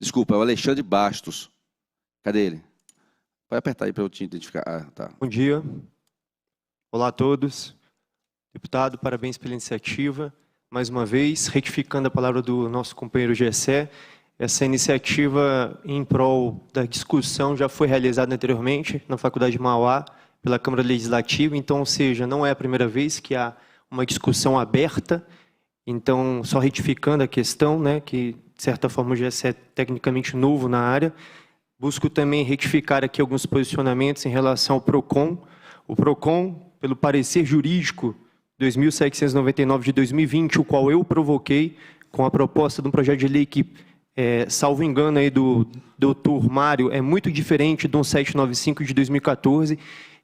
Desculpa, é o Alexandre Bastos. Cadê ele? Vai apertar aí para eu te identificar. Ah, tá. Bom dia. Olá a todos. Deputado, parabéns pela iniciativa. Mais uma vez, retificando a palavra do nosso companheiro Gessé, essa iniciativa em prol da discussão já foi realizada anteriormente na Faculdade de Mauá, pela Câmara Legislativa, então, ou seja, não é a primeira vez que há uma discussão aberta. Então, só retificando a questão, né, que, de certa forma, o Gessé é tecnicamente novo na área, busco também retificar aqui alguns posicionamentos em relação ao PROCON. O PROCON, pelo parecer jurídico 2799 de 2020, o qual eu provoquei com a proposta de um projeto de lei que, salvo engano, aí do doutor Mário, é muito diferente do 1795 de 2014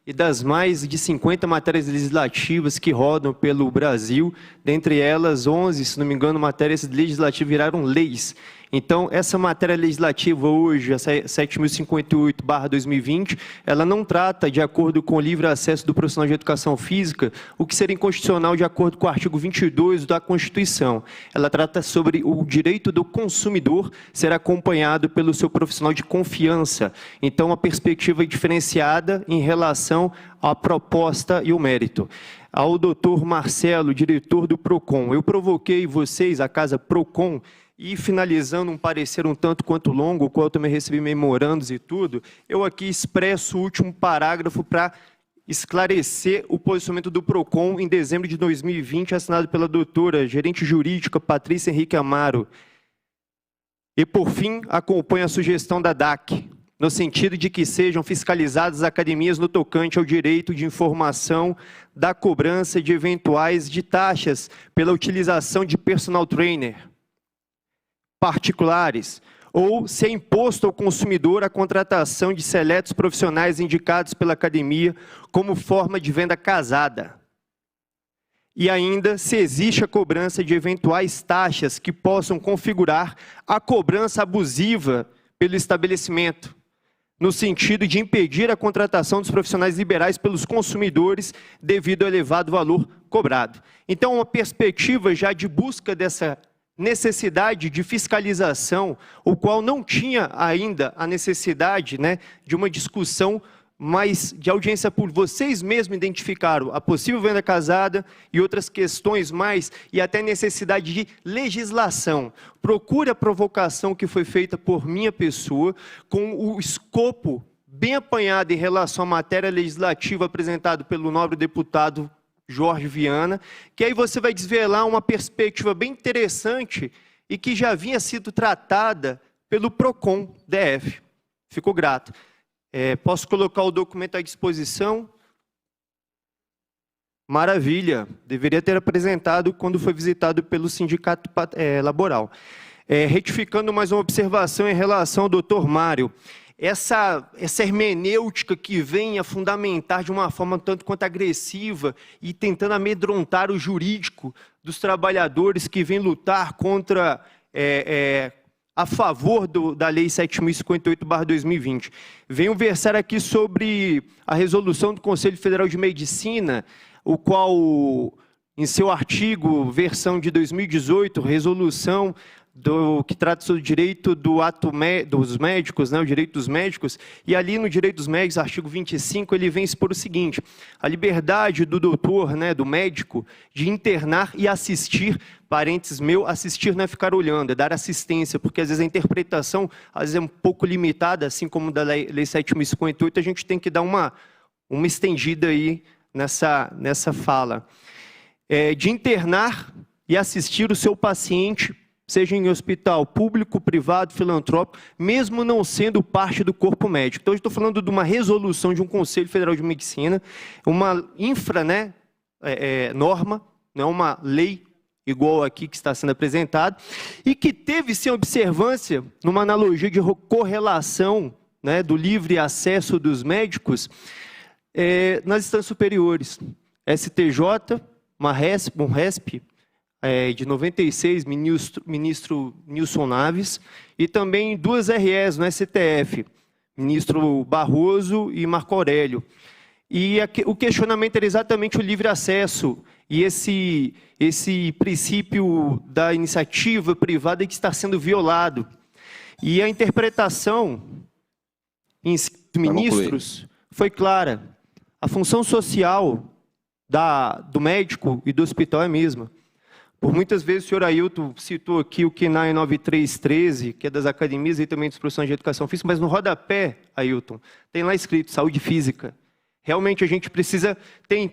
e das mais de 50 matérias legislativas que rodam pelo Brasil, dentre elas 11, se não me engano, matérias legislativas viraram leis. Então, essa matéria legislativa hoje, a 7.058/2020, ela não trata, de acordo com o livre acesso do profissional de educação física, o que seria inconstitucional de acordo com o artigo 22 da Constituição. Ela trata sobre o direito do consumidor ser acompanhado pelo seu profissional de confiança. Então, uma perspectiva diferenciada em relação à proposta e o mérito. Ao doutor Marcelo, diretor do PROCON, eu provoquei vocês, a Casa PROCON, e finalizando um parecer um tanto quanto longo, o qual eu também recebi memorandos e tudo, eu aqui expresso o último parágrafo para esclarecer o posicionamento do PROCON em dezembro de 2020, assinado pela doutora, gerente jurídica Patrícia Henrique Amaro. E, por fim, acompanho a sugestão da DAC, no sentido de que sejam fiscalizadas as academias no tocante ao direito de informação da cobrança de eventuais de taxas pela utilização de personal trainer particulares, ou se é imposto ao consumidor a contratação de seletos profissionais indicados pela academia como forma de venda casada. E ainda, se existe a cobrança de eventuais taxas que possam configurar a cobrança abusiva pelo estabelecimento, no sentido de impedir a contratação dos profissionais liberais pelos consumidores devido ao elevado valor cobrado. Então, uma perspectiva já de busca dessa necessidade de fiscalização, o qual não tinha ainda a necessidade, né, de uma discussão mais de audiência pública. Vocês mesmos identificaram a possível venda casada e outras questões mais, e até necessidade de legislação. Procure a provocação que foi feita por minha pessoa, com o escopo bem apanhado em relação à matéria legislativa apresentada pelo nobre deputado Jorge Viana, que aí você vai desvelar uma perspectiva bem interessante e que já vinha sido tratada pelo PROCON DF. Fico grato. Posso colocar o documento à disposição? Maravilha. Deveria ter apresentado quando foi visitado pelo sindicato laboral. Retificando mais uma observação em relação ao doutor Mário. Essa hermenêutica que vem a fundamentar de uma forma tanto quanto agressiva e tentando amedrontar o jurídico dos trabalhadores que vêm lutar contra, a favor da Lei 7.058/2020. Venho versar aqui sobre a resolução do Conselho Federal de Medicina, o qual, em seu artigo, versão de 2018, resolução que trata sobre o direito dos médicos, né, o direito dos médicos, e ali no direito dos médicos, artigo 25, ele vem expor o seguinte: a liberdade do doutor, né, do médico, de internar e assistir, parênteses meu, assistir não é ficar olhando, é dar assistência, porque às vezes a interpretação às vezes é um pouco limitada, assim como da Lei 7.058, a gente tem que dar uma estendida aí nessa fala. De internar e assistir o seu paciente, seja em hospital público, privado, filantrópico, mesmo não sendo parte do corpo médico. Então, eu estou falando de uma resolução de um Conselho Federal de Medicina, uma norma, não é uma lei igual aqui que está sendo apresentada, e que teve, sim, observância, numa analogia de correlação, né, do livre acesso dos médicos nas instâncias superiores. STJ, um RESP, de 96, ministro Nilson Naves, e também duas REs no STF, ministro Barroso e Marco Aurélio. E o questionamento era exatamente o livre acesso e esse princípio da iniciativa privada que está sendo violado. E a interpretação em dos ministros foi clara. A função social do médico e do hospital é a mesma. Por muitas vezes o senhor Ailton citou aqui o KNAI 9313, que é das academias e também dos profissionais de educação física, mas no rodapé, Ailton, tem lá escrito saúde física. Realmente a gente precisa,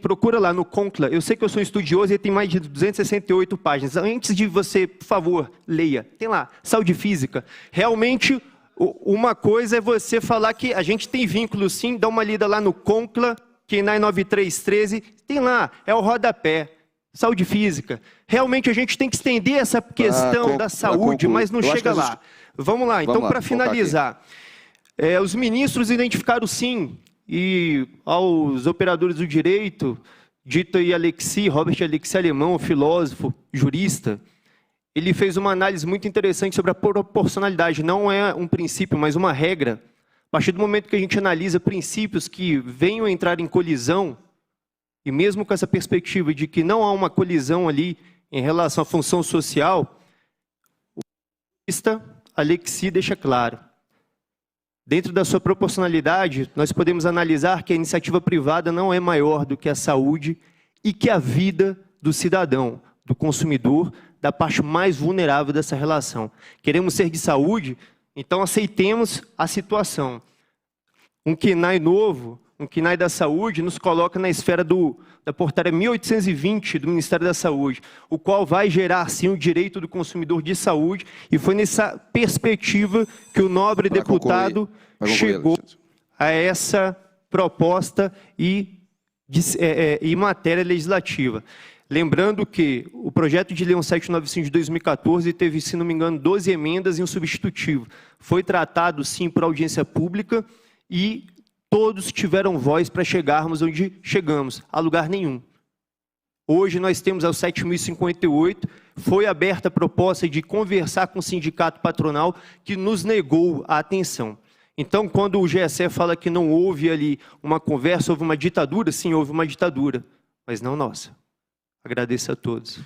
procura lá no CONCLA, eu sei que eu sou estudioso e tem mais de 268 páginas. Antes de você, por favor, leia, tem lá, saúde física. Realmente, uma coisa é você falar que a gente tem vínculo sim, dá uma lida lá no CONCLA, KNAI 9313, tem lá, é o rodapé. Saúde física. Realmente a gente tem que estender essa questão da saúde, mas não chega lá. Vamos lá, então, para finalizar. Os ministros identificaram sim, e aos operadores do direito, dito aí Robert Alexis Alemão, filósofo, jurista, ele fez uma análise muito interessante sobre a proporcionalidade. Não é um princípio, mas uma regra. A partir do momento que a gente analisa princípios que venham a entrar em colisão, e mesmo com essa perspectiva de que não há uma colisão ali em relação à função social, o jurista Alexis deixa claro. Dentro da sua proporcionalidade, nós podemos analisar que a iniciativa privada não é maior do que a saúde e que a vida do cidadão, do consumidor, da parte mais vulnerável dessa relação. Queremos ser de saúde, então aceitemos a situação. Um KNAI novo, um KNAI da saúde, nos coloca na esfera da portaria 1820 do Ministério da Saúde, o qual vai gerar, sim, o direito do consumidor de saúde, e foi nessa perspectiva que o nobre deputado chegou a essa proposta e matéria legislativa. Lembrando que o projeto de lei 1795 de 2014 teve, se não me engano, 12 emendas e um substitutivo. Foi tratado, sim, por audiência pública e todos tiveram voz para chegarmos onde chegamos, a lugar nenhum. Hoje nós temos ao 7.058, foi aberta a proposta de conversar com o sindicato patronal que nos negou a atenção. Então, quando o GSE fala que não houve ali uma conversa, houve uma ditadura, sim, houve uma ditadura, mas não nossa. Agradeço a todos.